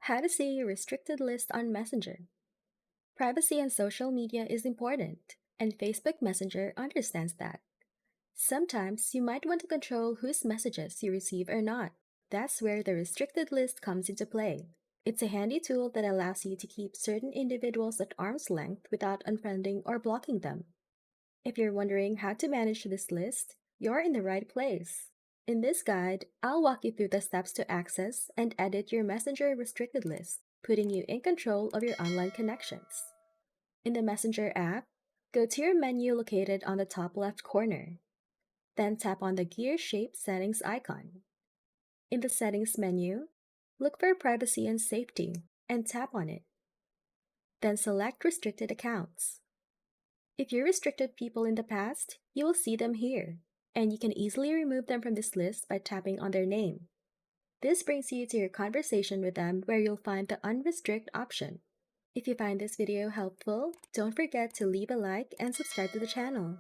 How to see your restricted list on Messenger. Privacy on social media is important, and Facebook Messenger understands that. Sometimes you might want to control whose messages you receive or not. That's where the restricted list comes into play. It's a handy tool that allows you to keep certain individuals at arm's length without unfriending or blocking them. If you're wondering how to manage this list, you're in the right place. In this guide, I'll walk you through the steps to access and edit your Messenger restricted list, putting you in control of your online connections. In the Messenger app, go to your menu located on the top left corner. Then tap on the gear-shaped settings icon. In the settings menu, look for privacy and safety and tap on it. Then select restricted accounts. If you restricted people in the past, you will see them here, and you can easily remove them from this list by tapping on their name. This brings you to your conversation with them where you'll find the unrestrict option. If you find this video helpful, don't forget to leave a like and subscribe to the channel.